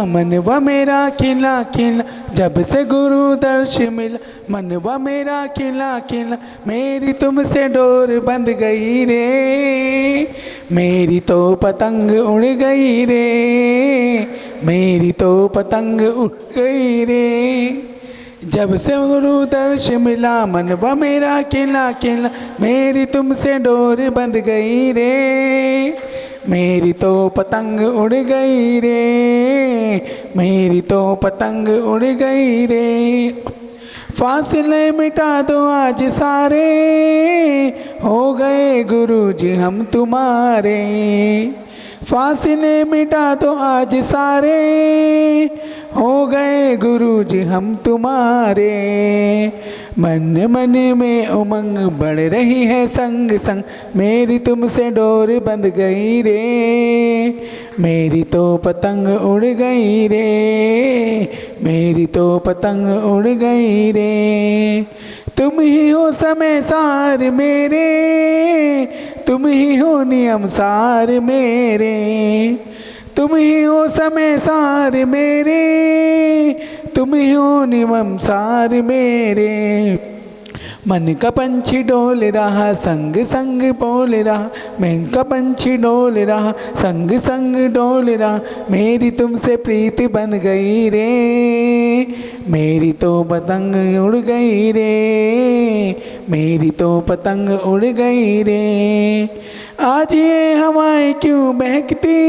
मनवा मेरा खिला खिला जब से गुरु दर्श मिला। मनवा मेरा खिला खिला मेरी तुमसे डोर बंध गई रे, मेरी तो पतंग उड़ गई रे, मेरी तो पतंग उड़ गई रे। जब से गुरु दर्श मिला मनवा मेरा खिला खिला मेरी तुमसे डोर बंध गई रे, मेरी तो पतंग उड़ गई रे, मेरी तो पतंग उड़ गई रे। फासले मिटा दो आज सारे, हो गए गुरुजी हम तुम्हारे। फासले मिटा दो आज सारे, हो गए गुरुजी हम तुम्हारे। मन मन में उमंग बढ़ रही है संग संग, मेरी तुमसे डोर बंध गई रे, मेरी तो पतंग उड़ गई रे, मेरी तो पतंग उड़ गई रे। तुम ही हो समय सार मेरे, तुम ही हो नियम सार मेरे, तुम ही हो समय सार मेरे, तुम ही हो नियम सार मेरे। मन का पंछी डोल रहा संग संग बोल रहा, मन का पंछी डोल रहा संग संग डोल रहा। मेरी तुमसे प्रीत बन गई रे, मेरी तो पतंग उड़ गई रे, मेरी तो पतंग उड़ गई रे। आज ये हवाएं क्यों बहकती,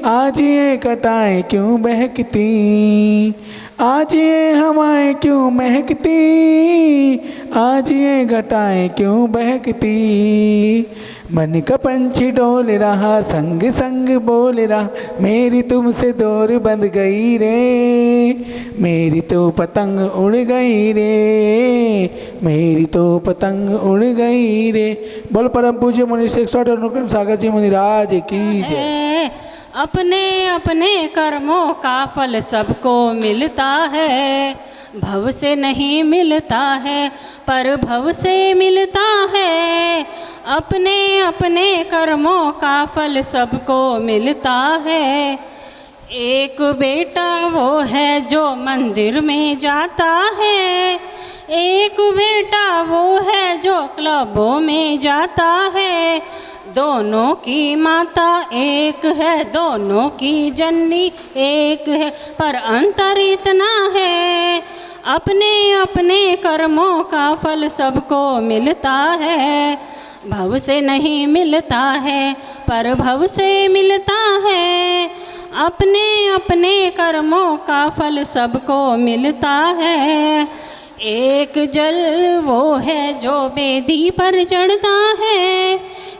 आज ये कटाएं क्यों बहकती, आज ये हवाएं क्यों महकती, आज ये घटाएं क्यों बहकती। मन का पंछी डोल रहा संग संग बोल रहा, मेरी तुमसे डोर बंध गई रे, मेरी तो पतंग उड़ गई रे, मेरी तो पतंग उड़ गई रे। बोल परम पूज्य मुनि श्री सागर जी मुनिराज की जय। अपने अपने कर्मों का फल सबको मिलता है, भव से नहीं मिलता है पर भव से मिलता है। अपने अपने कर्मों का फल सबको मिलता है। एक बेटा वो है जो मंदिर में जाता है, एक बेटा वो है जो क्लबों में जाता है। दोनों की माता एक है, दोनों की जननी एक है, पर अंतर इतना है अपने अपने कर्मों का फल सबको मिलता है। भव से नहीं मिलता है पर भव से मिलता है। अपने अपने कर्मों का फल सबको मिलता है। एक जल वो है जो बेदी पर चढ़ता है,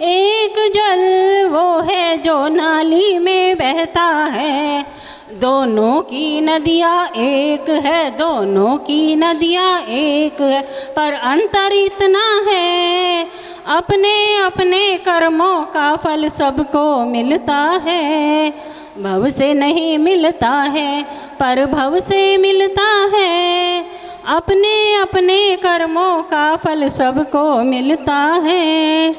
एक जल वो है जो नाली में बहता है। दोनों की नदियाँ एक है, दोनों की नदियाँ एक है, पर अंतर इतना है अपने अपने कर्मों का फल सबको मिलता है। भव से नहीं मिलता है पर भव से मिलता है। अपने अपने कर्मों का फल सबको मिलता है।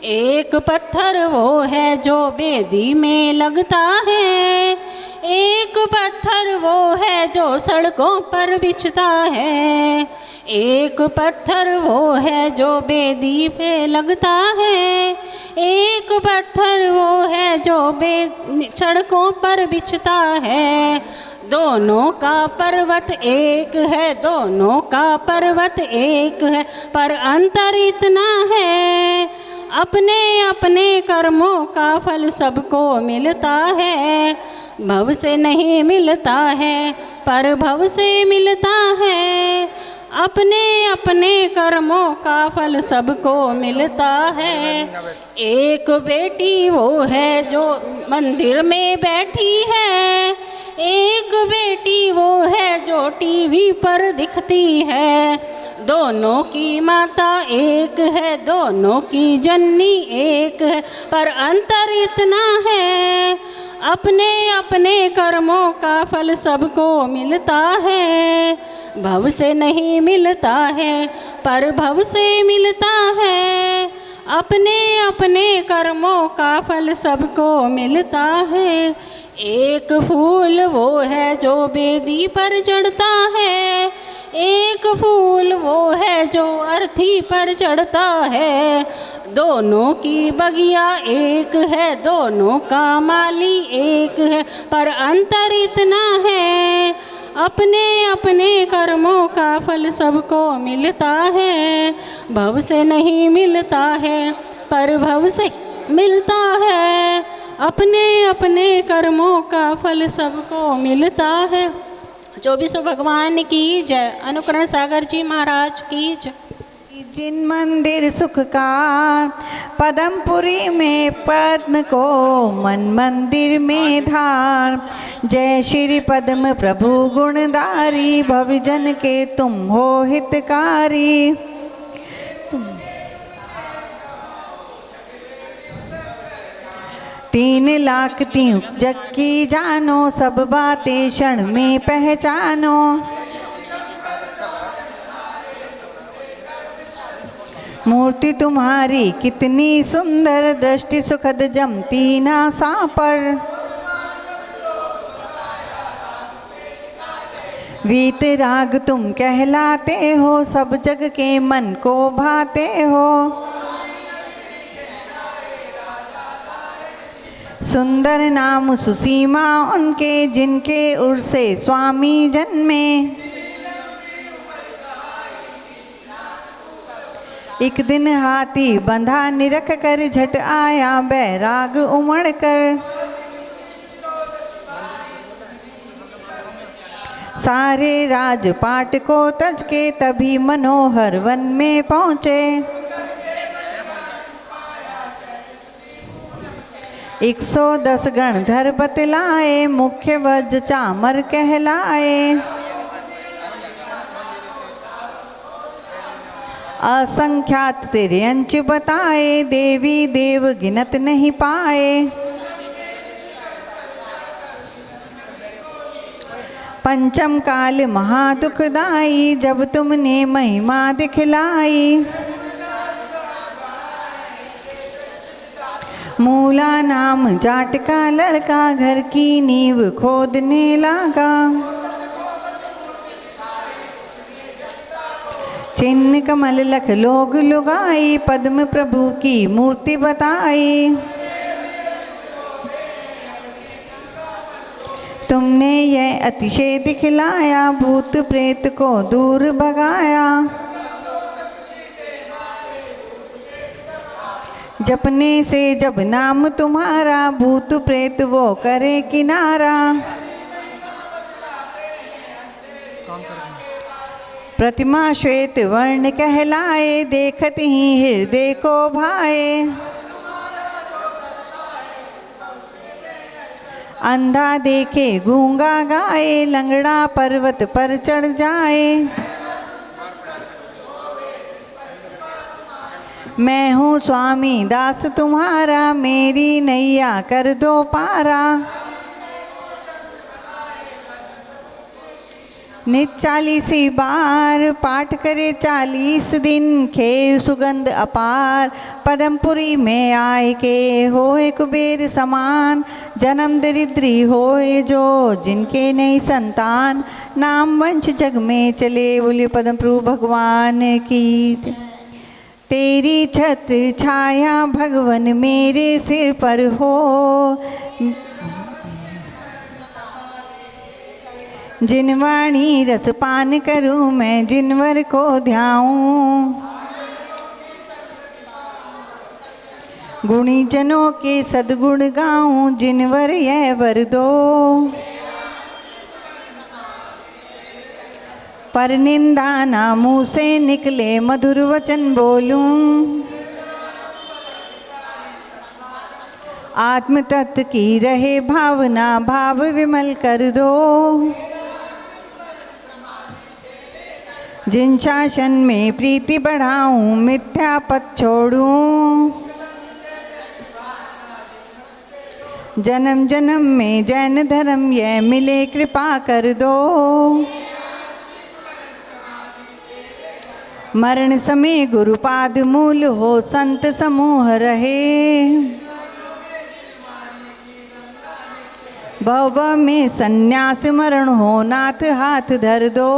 एक पत्थर वो है जो बेदी में लगता है, एक पत्थर वो है जो सड़कों पर बिछता है। एक पत्थर वो है जो बेदी पे लगता है, एक पत्थर वो है जो सड़कों पर बिछता है। दोनों का पर्वत एक है, दोनों का पर्वत एक है, पर अंतर इतना है अपने अपने कर्मों का फल सबको मिलता है। भव से नहीं मिलता है पर भव से मिलता है। अपने अपने कर्मों का फल सबको मिलता है। एक बेटी वो है जो मंदिर में बैठी है, एक बेटी वो है जो टीवी पर दिखती है। दोनों की माता एक है, दोनों की जननी एक है, पर अंतर इतना है अपने अपने कर्मों का फल सबको मिलता है। भव से नहीं मिलता है पर भव से मिलता है। अपने अपने कर्मों का फल सबको मिलता है। एक फूल वो है जो बेदी पर चढ़ता है, एक फूल वो है जो अर्थी पर चढ़ता है। दोनों की बगिया एक है, दोनों का माली एक है, पर अंतर इतना है अपने अपने कर्मों का फल सबको मिलता है। भव से नहीं मिलता है पर भव से मिलता है, अपने अपने कर्मों का फल सबको मिलता है। 24 भगवान की जय। अनुकरण सागर जी महाराज की जय। जिन मंदिर सुख का पदमपुरी में पद्म को मन मंदिर में धार। जय श्री पद्म प्रभु गुणधारी, भवजन के तुम हो हितकारी। तीन लाख तीन जग की जानो, सब बातें क्षण में पहचानो। मूर्ति तुम्हारी कितनी सुंदर, दृष्टि सुखद जमती ना सा पर। वीत राग तुम कहलाते हो, सब जग के मन को भाते हो। सुंदर नाम सुसीमा उनके, जिनके उर से स्वामी जन्मे। एक दिन हाथी बंधा निरख कर, झट आया बैराग उमड़ कर। सारे राजपाट को तज के, तभी मनोहर वन में पहुँचे। 110 गणधर बतलाए, मुख्य वज चामर कहलाए। असंख्यात तेरे अंश बताए, देवी देव गिनत नहीं पाए। पंचम काल महादुखदाई, जब तुमने महिमा दिखलाई। मूला नाम जाट का लड़का, घर की नींव खोदने लगा। चिन्ह कमल लख लोग लुगाई, पद्म प्रभु की मूर्ति बताई। तुमने यह अतिशय दिखलाया, भूत प्रेत को दूर भगाया। जपने से जब नाम तुम्हारा, भूत प्रेत वो करे किनारा। प्रतिमा श्वेत वर्ण कहलाए, देखत ही हृदय को भाए। अंधा देखे गूंगा गाए, लंगड़ा पर्वत पर चढ़ जाए। मैं हूँ स्वामी दास तुम्हारा, मेरी नैया कर दो पारा। नित 40 बार पाठ करे 40 दिन, खे सुगंध अपार। पदमपुरी में आए के होए कुबेर समान, जन्म दरिद्री होए जो जिनके नहीं संतान। नाम वंश जग में चले, बोले पद्म प्रभु भगवान की। तेरी छत्र छाया भगवन मेरे सिर पर हो, जिनवाणी रस पान करूं मैं, जिनवर को ध्याऊं। गुणी जनों के सद्गुण गाऊं, जिनवर यह वर दो। पर निंदा ना मुँह से निकले, मधुर वचन बोलूं। आत्म तत्व की रहे भावना, भाव विमल कर दो। जिन शासन में प्रीति बढ़ाऊं, मिथ्या पथ छोड़ूं। जन्म जन्म में जैन धर्म यह मिले, कृपा कर दो। मरण समय गुरुपाद मूल हो, संत समूह रहे। भव भव में संन्यास मरण हो नाथ हाथ धर दो।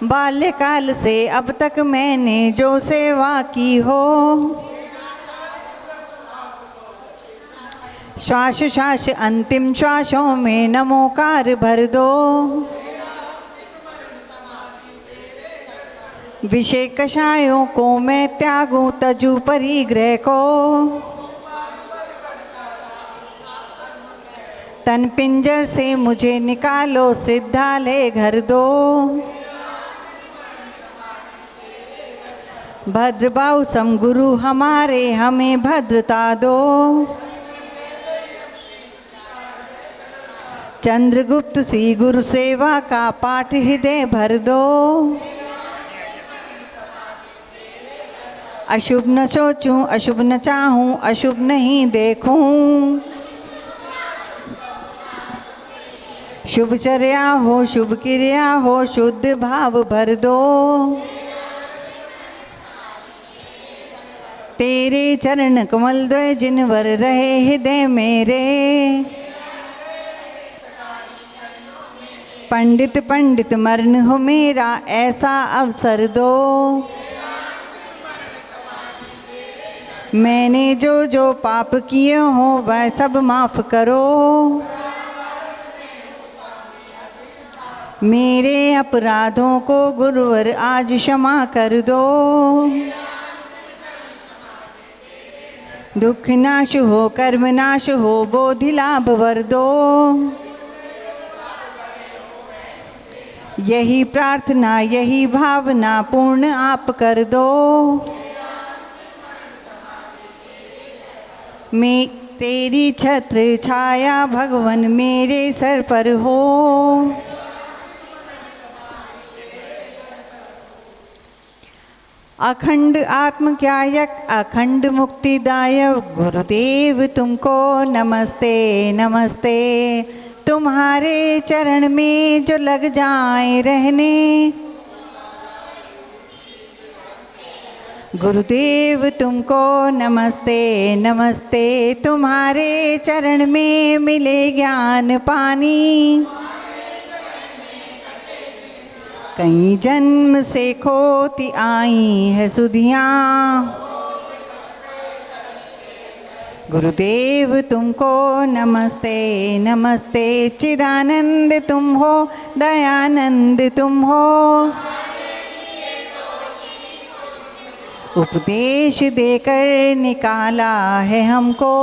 बाल्यकाल से अब तक मैंने जो सेवा की हो, श्वास श्वास अंतिम श्वासों में नमोकार भर दो। विषय कषायों को मैं त्यागूं तजू परिग्रह को, तन पिंजर से मुझे निकालो सिद्धालय घर दो। भद्रभाव सम गुरु हमारे हमें भद्रता दो। चंद्रगुप्त सी गुरु सेवा का पाठ हृदय भर दो। अशुभ न सोचूं अशुभ न चाहूं अशुभ नहीं देखूं। शुभ चर्या हो शुभ क्रिया हो शुद्ध भाव भर दो। तेरे चरण कमल द्वय जिनवर रहे हृदय मेरे। पंडित पंडित मरण हो मेरा ऐसा अवसर दो। मैंने जो जो पाप किए हो वह सब माफ करो। मेरे अपराधों को गुरुवर आज क्षमा कर दो। दुख नाश हो कर्म नाश हो बोधि लाभ वर दो। यही प्रार्थना यही भावना पूर्ण आप कर दो। मैं तेरी छत्र छाया भगवन मेरे सर पर हो। अखंड आत्मज्ञायक अखंड मुक्तिदायक गुरुदेव तुमको नमस्ते नमस्ते। तुम्हारे चरण में जो लग जाए रहने, गुरुदेव तुमको नमस्ते नमस्ते। तुम्हारे चरण में मिले ज्ञान पानी, कई जन्म से खोती आई है सुधियाँ। गुरुदेव तुमको नमस्ते नमस्ते। चिदानंद तुम हो दयानंद तुम हो। उपदेश देकर निकाला है हमको।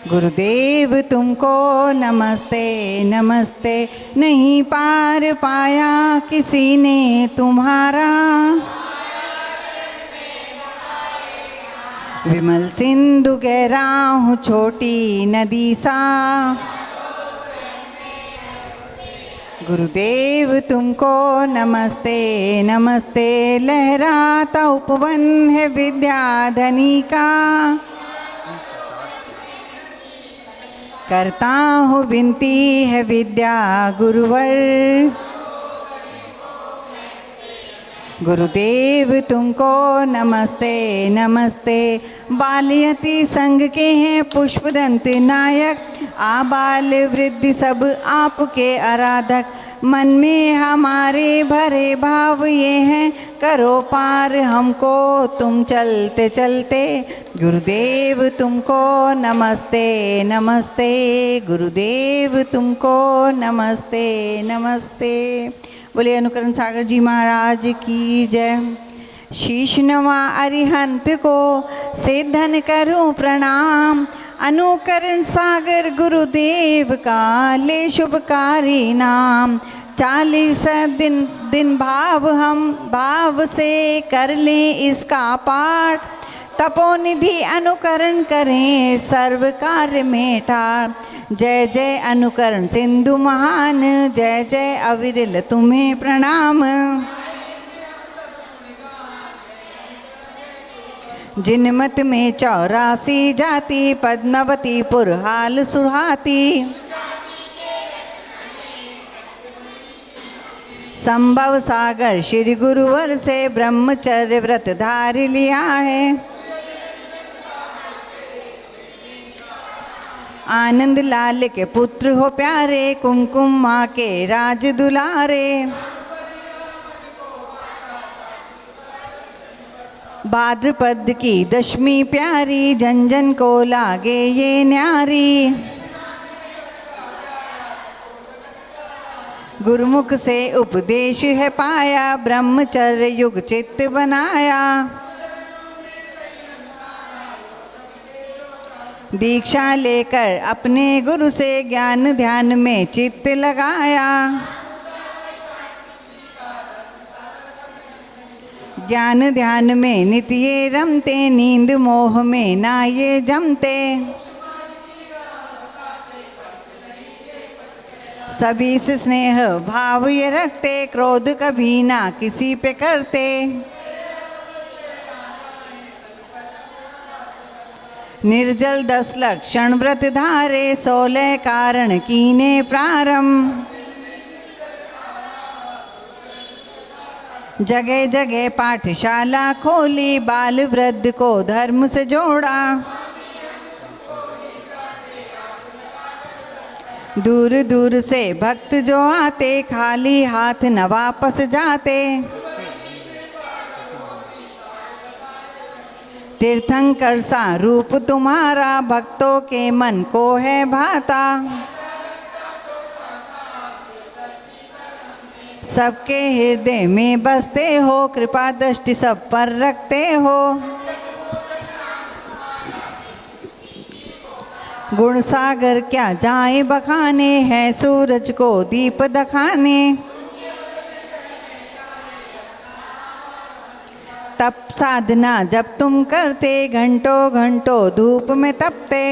गुरुदेव तुमको नमस्ते नमस्ते। नहीं पार पाया किसी ने तुम्हारा, विमल सिंधु गहरा हूँ छोटी नदी सा। गुरुदेव तुमको नमस्ते नमस्ते। लहराता उपवन है विद्याधनी का, करता हूँ विनती है विद्या गुरुवर। गुरुदेव तुमको नमस्ते नमस्ते। बालयति संग के हैं पुष्पदंत नायक, आबाल वृद्धि सब आपके आराधक। मन में हमारे भरे भाव ये हैं, करो पार हमको तुम चलते चलते। गुरुदेव तुमको नमस्ते नमस्ते। गुरुदेव तुमको नमस्ते नमस्ते। बोले अनुकरण सागर जी महाराज की जय। शीश नवा अरिहंत को सिद्धन करूं प्रणाम। अनुकरण सागर गुरुदेव का ले शुभकारी नाम। 40 दिन भाव से कर लें इसका पाठ। तपोनिधि अनुकरण करें सर्व कार्य में ठाड़। जय जय अनुकरण सिंधु महान, जय जय अविरल तुम्हें प्रणाम। जिनमत में 84 जाति, पद्मावती पुरहाल सुहाती। संभव सागर श्री गुरुवर से ब्रह्मचर्य व्रत धार लिया है। आनंद लाल के पुत्र हो प्यारे, कुमकुम माँ के राज दुलारे। भाद्रपद की दशमी प्यारी, जन जन को लागे ये न्यारी। गुरुमुख से उपदेश है पाया, ब्रह्मचर्य युग चित्त बनाया। दीक्षा लेकर अपने गुरु से ज्ञान ध्यान में चित्त लगाया। ज्ञान ध्यान में नित्य ये रमते, नींद मोह में ना ये जमते। सभी से स्नेह भाव ये रखते, क्रोध कभी ना किसी पे करते। निर्जल 10 लक्षण व्रत धारे, 16 कारण कीने प्रारंभ। जगह जगह पाठशाला खोली, बाल वृद्ध को धर्म से जोड़ा। दूर दूर से भक्त जो आते, खाली हाथ न वापस जाते। तीर्थंकर सा रूप तुम्हारा, भक्तों के मन को है भाता। सबके हृदय में बसते हो, कृपा दृष्टि सब पर रखते हो। गुण सागर क्या जाए बखाने, है सूरज को दीप दिखाने। तप साधना जब तुम करते, घंटों घंटों धूप में तपते।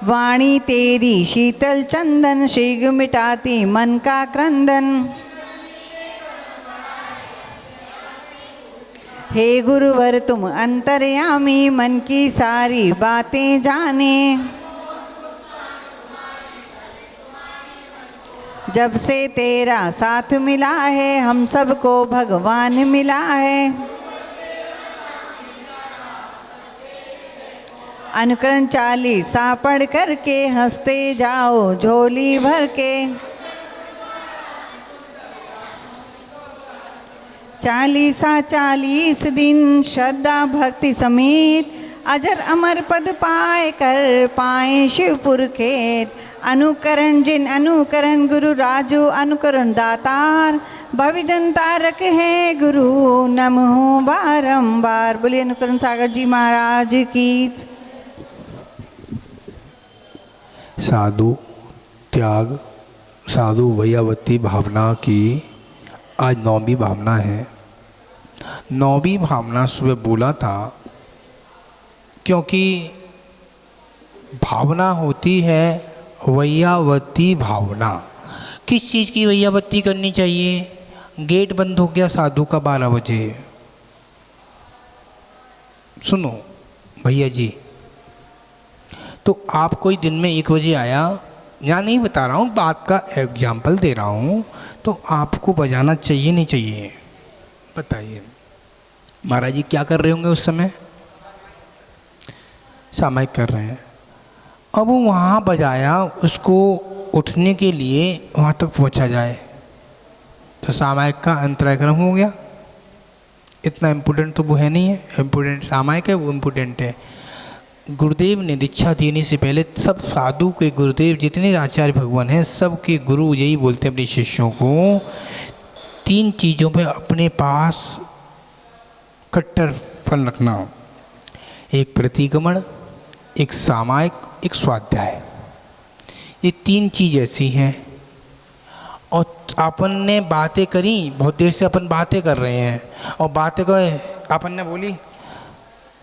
वाणी तेरी शीतल चंदन, शीघ्र मिटाती मन का क्रंदन। हे गुरुवर तुम अंतर्यामी, मन की सारी बातें जाने। जब से तेरा साथ मिला है, हम सबको भगवान मिला है। अनुकरण 40 पढ़ करके, हंसते जाओ झोली भर के। 40 दिन श्रद्धा भक्ति समेत, अजर अमर पद पाए कर पाए शिवपुर खेत। अनुकरण जिन अनुकरण, गुरु राजू अनुकरण दातार। भविजन तारक है गुरु, नमो बारंबार। बोलिए अनुकरण सागर जी महाराज की। साधु त्याग, साधु भैयावती भावना की आज 9वीं भावना है। 9वीं भावना सुबह बोला था, क्योंकि भावना होती है वैयावती भावना। किस चीज़ की वैयावती करनी चाहिए? गेट बंद हो गया साधु का 12 बजे। सुनो भैया जी, तो आप कोई दिन में 1 बजे आया, यहाँ नहीं बता रहा हूँ, बात का एग्जाम्पल दे रहा हूँ, तो आपको बजाना चाहिए नहीं चाहिए? बताइए। महाराज जी क्या कर रहे होंगे उस समय? सामायिक कर रहे हैं। अब वो वहाँ बजाया, उसको उठने के लिए वहाँ तक पहुँचा जाए तो सामायिक का अंतरायक्रम हो गया। इतना इम्पोर्टेंट तो वो है नहीं है, इम्पोर्टेंट सामायिक है, वो इम्पोर्टेंट है। गुरुदेव ने दीक्षा देने से पहले सब साधु के गुरुदेव, जितने आचार्य भगवान हैं, सब के गुरु यही बोलते हैं अपने शिष्यों को, 3 चीज़ों पे अपने पास कट्टर फल रखना। एक प्रतिगमन, एक सामायिक, एक स्वाध्याय। ये 3 चीज़ ऐसी हैं। और अपन ने बातें करी, बहुत देर से अपन बातें कर रहे हैं, और बातें को अपन ने बोली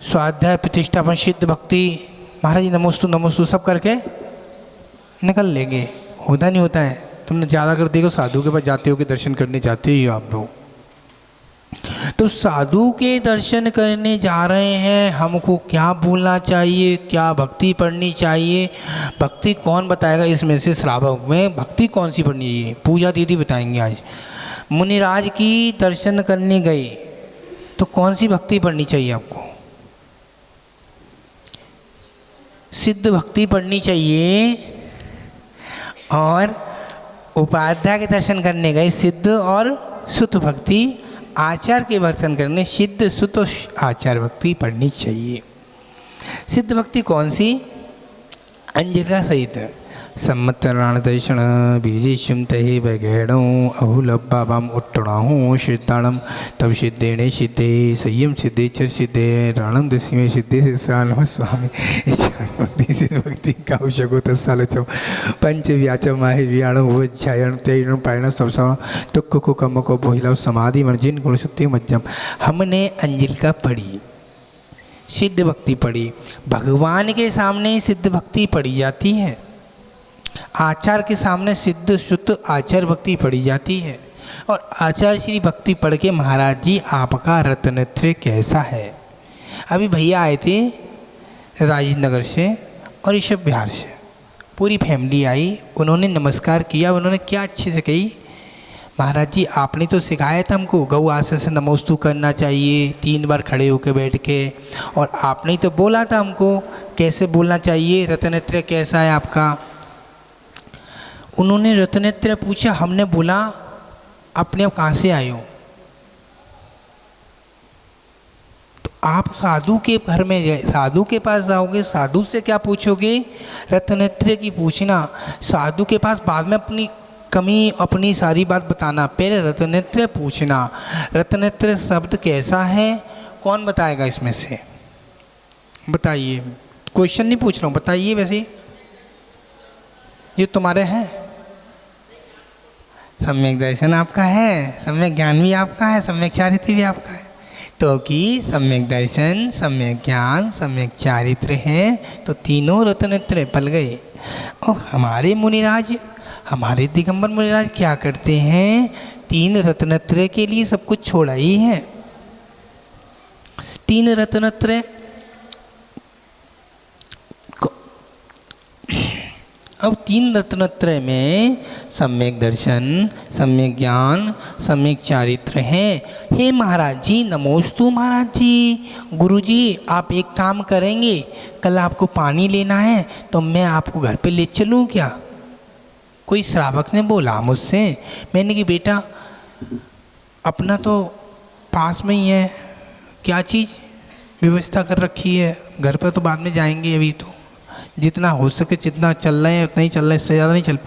स्वाध्याय प्रतिष्ठापन सिद्ध भक्ति, महाराज जी नमोस्तु नमोस्तु सब करके निकल लेंगे। होता नहीं होता है। तुमने ज़्यादा कर देखो, साधु के पास जाते हो कि दर्शन करने जाते ही हो आप लोग, तो साधु के दर्शन करने जा रहे हैं, हमको क्या बोलना चाहिए, क्या भक्ति पढ़नी चाहिए? भक्ति कौन बताएगा इसमें से श्रावक में भक्ति कौन सी पढ़नी चाहिए? पूजा दीदी बताएंगे। आज मुनिराज की दर्शन करने गए तो कौन सी भक्ति पढ़नी चाहिए आपको? सिद्ध भक्ति पढ़नी चाहिए। और उपाध्याय के दर्शन करने गए सिद्ध और सुत भक्ति, आचार के दर्शन करने सिद्ध सुत आचार भक्ति पढ़नी चाहिए। सिद्ध भक्ति कौन सी? अंजलिका सहित सम्मतराण दर्शन बीजिशुम तहे बगैणो अहुलब्बाबाम उत्तणाहू सिद्धाणम तब सिद्धेणे सिद्धे संयम सिद्धे चर सिद्धे राणम दशमे सिद्धे से साल स्वामी भक्ति सिद्ध भक्ति काउशको तत्सालोचम पंच व्याचम माहिर व्याणो भुवच्छायण तैरण पायण सब टुक्को को कम को बोहिला समाधि मर्जिन गुण सत्य मज्जम। हमने अंजलिका पढ़ी, सिद्ध भक्ति पढ़ी। भगवान के सामने सिद्ध भक्ति पढ़ी जाती है, आचार के सामने सिद्ध शुद्ध आचार भक्ति पढ़ी जाती है। और आचार्य श्री भक्ति पढ़ के महाराज जी आपका रत्नत्रय कैसा है? अभी भैया आए थे राजेंद्र नगर से और ऋषभ बिहार से, पूरी फैमिली आई, उन्होंने नमस्कार किया। उन्होंने क्या अच्छे से कही, महाराज जी आपने तो सिखाया था हमको गौ आसन से नमोस्तु करना चाहिए 3 बार खड़े होकर बैठ के, और आपने तो बोला था हमको कैसे बोलना चाहिए, रत्नत्रय कैसा है आपका? उन्होंने रत्नत्रय पूछा, हमने बोला अपने आप कहाँ से आए हो? तो आप साधु के घर में साधु के पास जाओगे, साधु से क्या पूछोगे? रत्नत्रय की पूछना। साधु के पास बाद में अपनी कमी अपनी सारी बात बताना, पहले रत्नत्रय पूछना। रत्नत्रय शब्द कैसा है? कौन बताएगा इसमें से? बताइए, क्वेश्चन नहीं पूछ रहा हूँ, बताइए। वैसे ये तुम्हारे हैं, सम्यक दर्शन आपका है, सम्यक ज्ञान भी आपका है, सम्यक चारित्र भी आपका है। तो कि सम्यक दर्शन, सम्यक ज्ञान, सम्यक चारित्र है, तो तीनों रत्नत्रय पल गए। और हमारे मुनिराज, हमारे दिगंबर मुनिराज क्या करते हैं? 3 रत्नत्रय के लिए सब कुछ छोड़ा ही है। 3 रत्नत्रय अब 3 रत्नत्रय में सम्यक दर्शन, सम्यक ज्ञान, सम्यक चारित्र है। हे महाराज जी, नमोस्तु महाराज जी। गुरु जी आप एक काम करेंगे, कल आपको पानी लेना है तो मैं आपको घर पे ले चलूँ क्या? कोई श्रावक ने बोला मुझसे। मैंने कि बेटा अपना तो पास में ही है, क्या चीज़ व्यवस्था कर रखी है, घर पर तो बाद में जाएंगे, अभी तो जितना हो सके जितना चल रहे हैं उतना ही चल रहे हैं, इससे ज़्यादा नहीं चल।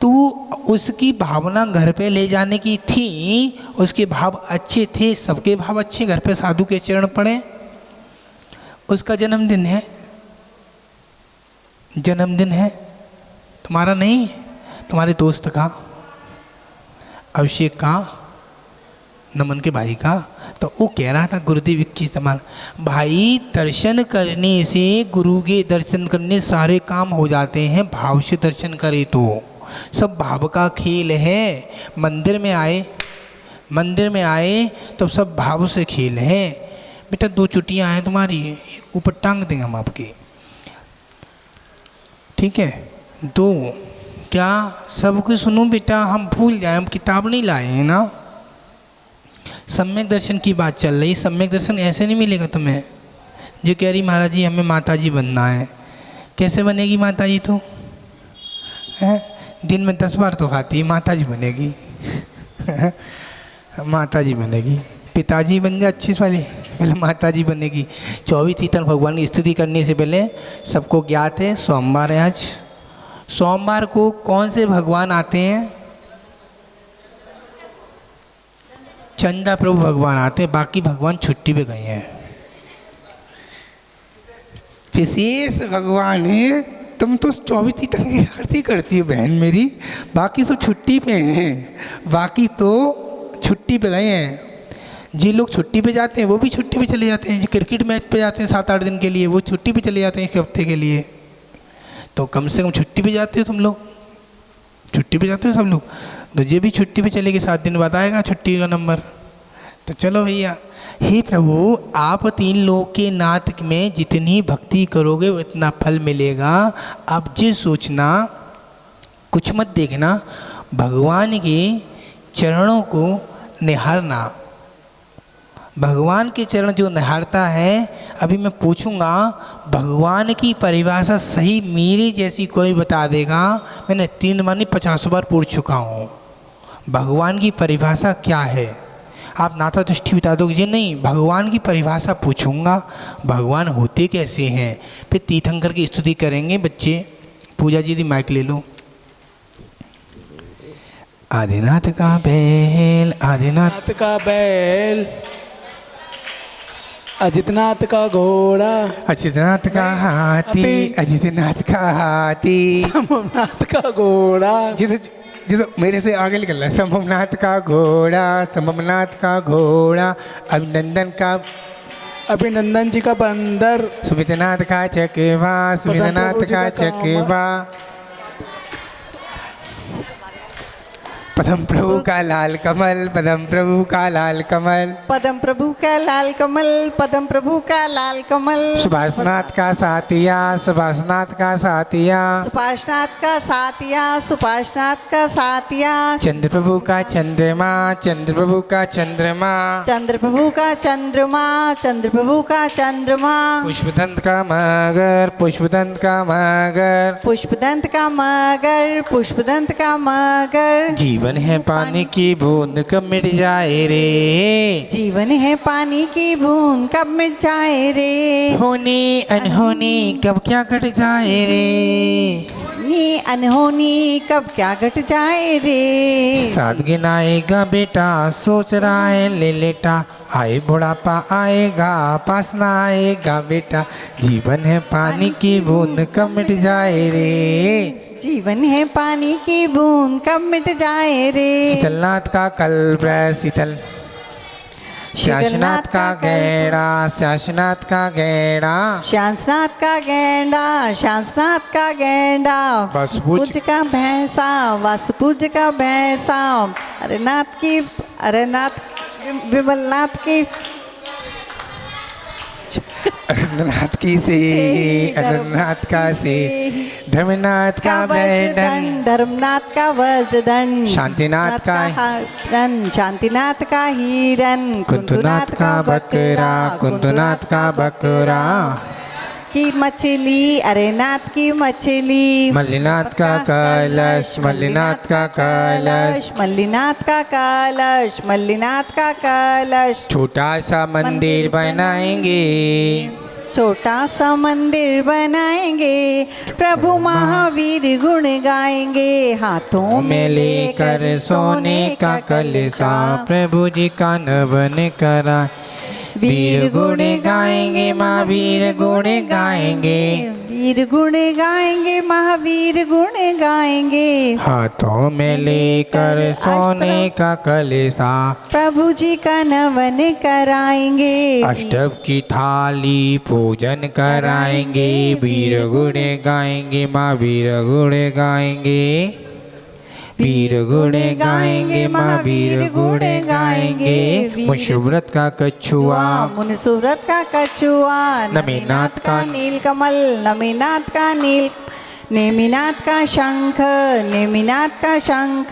तो उसकी भावना घर पे ले जाने की थी, उसके भाव अच्छे थे, सबके भाव अच्छे, घर पे साधु के चरण पड़े। उसका जन्मदिन है, जन्मदिन है तुम्हारा नहीं, तुम्हारे दोस्त का, अभिषेक का, नमन के भाई का। तो वो कह रहा था गुरुदेव 21 तुम्हारा भाई, दर्शन करने से, गुरु के दर्शन करने सारे काम हो जाते हैं, भाव से दर्शन करे तो। सब भाव का खेल है। मंदिर में आए तो सब भाव से खेल है। बेटा 2 चुटियाँ हैं तुम्हारी, ऊपर टांग देंगे हम आपके, ठीक है? 2 क्या सब कुछ सुनो बेटा, हम भूल जाए, हम किताब नहीं लाए हैं ना। सम्यक दर्शन की बात चल रही। सम्यक दर्शन ऐसे नहीं मिलेगा तुम्हें। जो कह रही महाराज जी हमें माता जी बनना है, कैसे बनेगी माता जी? तो है दिन में 10 बार तो खाती है, माता जी बनेगी माता जी बनेगी। पिताजी बन जाए अच्छी वाली, पहले माता जी बनेगी। 24 तीर्थन भगवान की स्तुति करने से पहले सबको ज्ञात है सोमवार है आज। सोमवार को कौन से भगवान आते हैं? चंदा प्रभु भगवान आते हैं, बाकी भगवान छुट्टी पे गए हैं। विशेष भगवान है। तुम तो 24 तीर्थन की आरती करती हो बहन मेरी, बाकी सब छुट्टी पे हैं, बाकी तो छुट्टी पे गए हैं। जिन लोग छुट्टी पे जाते हैं वो भी छुट्टी पे चले जाते हैं। जो क्रिकेट मैच पे जाते हैं 7-8 दिन के लिए, वो छुट्टी पे चले जाते हैं 1 हफ्ते के लिए। तो कम से कम छुट्टी पे जाते हो तुम लोग, छुट्टी पे जाते हो सब लोग। तो ये भी छुट्टी पे चलेगी, 7 दिन बाद आएगा छुट्टी का नंबर। तो चलो भैया, हे प्रभु, आप 3 लोक के नाथ में जितनी भक्ति करोगे उतना फल मिलेगा। आप जो सोचना, कुछ मत देखना, भगवान के चरणों को निहारना। भगवान के चरण जो निहारता है, अभी मैं पूछूंगा भगवान की परिभाषा सही मेरी जैसी कोई बता देगा। मैंने 3 बार नहीं 50 बार पूछ चुका हूँ, भगवान की परिभाषा क्या है। आप नाथा दृष्टि बता दोगे? नहीं, भगवान की परिभाषा पूछूंगा, भगवान होते कैसे हैं। फिर तीर्थंकर की स्तुति करेंगे बच्चे। पूजा जी दी माइक ले लो। आदिनाथ का बैल, आदिनाथ का बैल, अजितनाथ का घोड़ा, अजितनाथ का हाथी, अजितनाथ का हाथी, संभवनाथ का घोड़ा, जितो मेरे से आगे निकल रहा है। संभवनाथ का घोड़ा, संभवनाथ का घोड़ा, अभिनंदन जी का बंदर, सुमितनाथ का चकेवा, सुमितनाथ का चकेवा, पदम प्रभु का लाल कमल, पदम प्रभु का लाल कमल, पदम प्रभु का लाल कमल, पदम प्रभु का लाल कमल, सुभाषनाथ का सातिया, सुभाषनाथ का सातिया, सुभाषनाथ का सातिया, सुभाषनाथ का सातिया, चंद्र प्रभु का चंद्रमा, चंद्र प्रभु का चंद्रमा, चंद्र प्रभु का चंद्रमा, चंद्र प्रभु का चंद्रमा, पुष्पदंत का मगर, पुष्पदंत का मगर, पुष्पदंत का मगर, पुष्पदंत का मगर, जीवन है पानी की बूंद कब मिट जाए रे, जीवन है पानी की बूंद कब मिट जाए रे, होनी अनहोनी कब क्या घट जाए रे, नी अनहोनी कब क्या घट जाए रे, साथ गिनाएगा बेटा सोच रहा है ले लेटा, आए बुढ़ापा आएगा पास ना आएगा बेटा, जीवन है पानी की बूंद कब मिट जाए रे, जीवन है पानी की बूंद कब मिट जाए रे, शीतलनाथ का कल्प शीतल, शासनाथ का गैड़ा, शासनाथ का गैड़ा, शांसनाथ का गेंडा, शांसनाथ का गेंडा, वासुपूज का भैंसा, वासुपूज का भैंसा, अरेनाथ की, अरेनाथ विमलनाथ की, अरनाथ की से, अरनाथ का से, धर्मनाथ का वज्रदंड, धर्मनाथ का वज्रदंड, शांतिनाथ का हिरन, शांतिनाथ का हिरन, कुंतुनाथ का बकरा, कुंतुनाथ का बकरा, की मछली, अरेनाथ की मछली, मल्लीनाथ का कलश, मल्लीनाथ का कलश, मल्लीनाथ का कलश, मल्लीनाथ का कलश, छोटा सा मंदिर बनाएंगे, छोटा सा मंदिर बनाएंगे, प्रभु महावीर गुण गाएंगे, हाथों में लेकर सोने का कलशा, प्रभु जी का नवन करा, वीर गुण गाएंगे महावीर गुण गाएंगे, वीर गुण गाएंगे महावीर गुण गाएंगे, हाथों में लेकर सोने का कलशा, प्रभु जी का नवन कराएंगे, अष्टभ की थाली पूजन कराएंगे, वीर गुण गाएंगे महावीर गुण गाएंगे, वीर गुण गाएंगे महावीर गुण गाएंगे, मुशव्रत का कछुआ, मुनसुव्रत का कछुआ, नमीनाथ का नीलकमल, नमीनाथ का नील, नेमिनाथ का शंख, नेमिनाथ का शंख,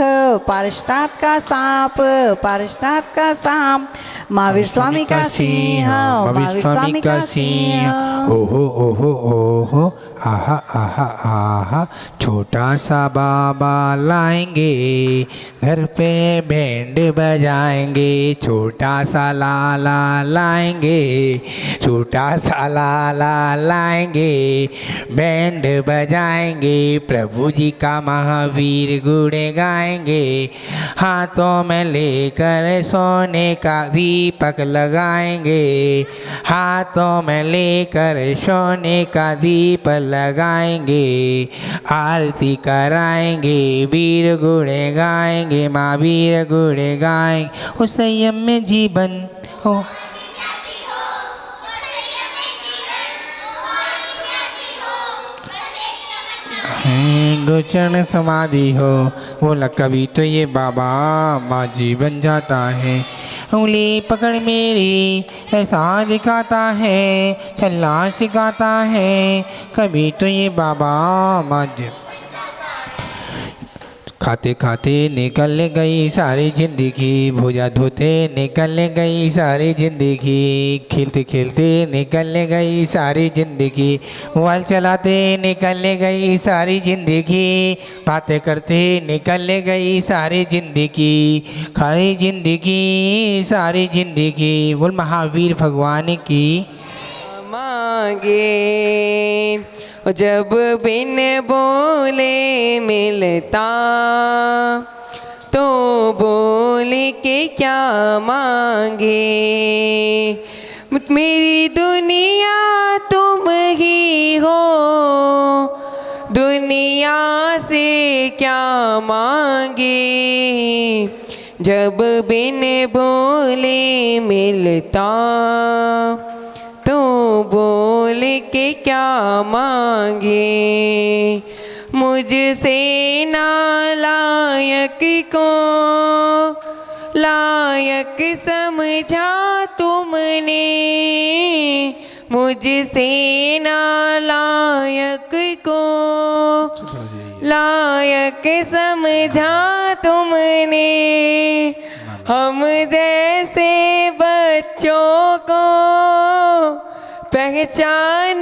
पारसनाथ का सांप, पारसनाथ का सांप, महावीर स्वामी का सिंह, महावीर स्वामी का सिंह, ओहो ओहो ओहो, आहा आहा आहा, छोटा सा बाबा लाएंगे, घर पे बैंड बजाएंगे, छोटा सा लाला लाएंगे, छोटा सा लाला लाएंगे, बैंड बजाएंगे, प्रभु जी का महावीर गुण गाएंगे, हाथों में लेकर सोने का दीपक लगाएंगे, हाथों में लेकर सोने का दीप लगाएंगे, आरती कराएंगे, वीर गुण गाएंगे, माँ वीर गुण गाएंगे, हो संयम में जीवन हो, गोचरण समाधि हो, बोला कभी तो ये बाबा माँ जीवन जाता है, उंगली पकड़ मेरी ऐसा दिखाता है, चलना सिखाता है, कभी तो ये बाबा मज। खाते खाते निकल गई सारी जिंदगी, भुजा धोते निकल गई सारी जिंदगी, खेलते खेलते निकल गई सारी जिंदगी, मोबाइल चलाते निकल गई सारी जिंदगी, बातें करते निकल गई सारी जिंदगी, खाई जिंदगी सारी जिंदगी। बोल महावीर भगवान की। मांगे जब बिन बोले मिलता, तो बोल के क्या मांगे। मेरी दुनिया तुम ही हो, दुनिया से क्या मांगे। जब बिन बोले मिलता, तो बोल के क्या मांगे। मुझसे नालायक को लायक समझा तुमने, मुझसे नालायक को लायक समझा तुमने। हम जैसे बच्चों को पहचान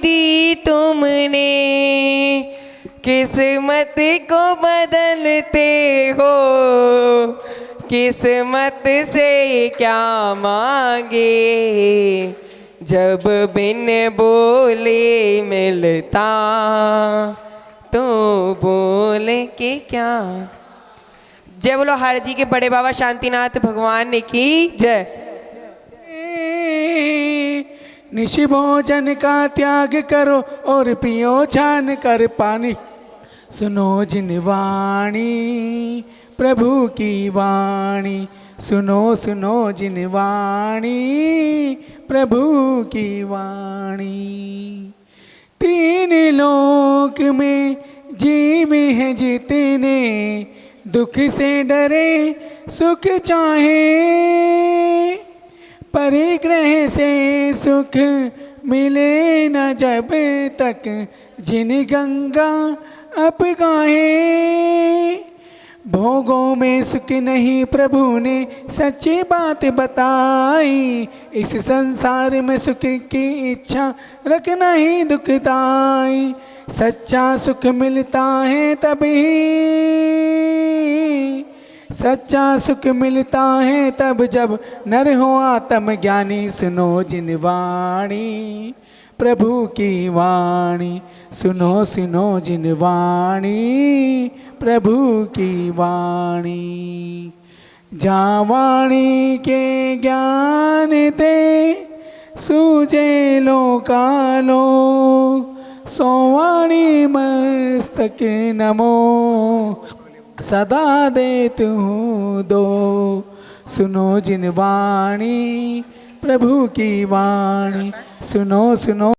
दी तुमने, किस्मत को बदलते हो, किस्मत से क्या मांगे। जब बिन बोले मिलता, तो बोल के क्या। जय बोलो हर जी के बड़े बाबा शांतिनाथ भगवान की जय। निशि भोजन का त्याग करो और पियो छान कर पानी, सुनो जिन वाणी प्रभु की वाणी, सुनो सुनो जिन वाणी प्रभु की वाणी। तीन लोक में जीवे हैं जितने, दुख से डरे सुख चाहे, परिग्रह से सुख मिले न जब तक, जिन गंगा अपगाहे। भोगों में सुख नहीं प्रभु ने सच्ची बात बताई, इस संसार में सुख की इच्छा रखना ही दुखदाई। सच्चा सुख मिलता है तभी, सच्चा सुख मिलता है तब जब नर हो आत्म ज्ञानी। सुनो जिन वाणी प्रभु की वाणी, सुनो सुनो जिन वाणी प्रभु की वाणी। जहाँ वाणी के ज्ञान ते सूझे लोकालो, सो वाणी मस्तक नमो सदा देत हूँ दो। सुनो जिन वाणी प्रभु की वाणी, सुनो सुनो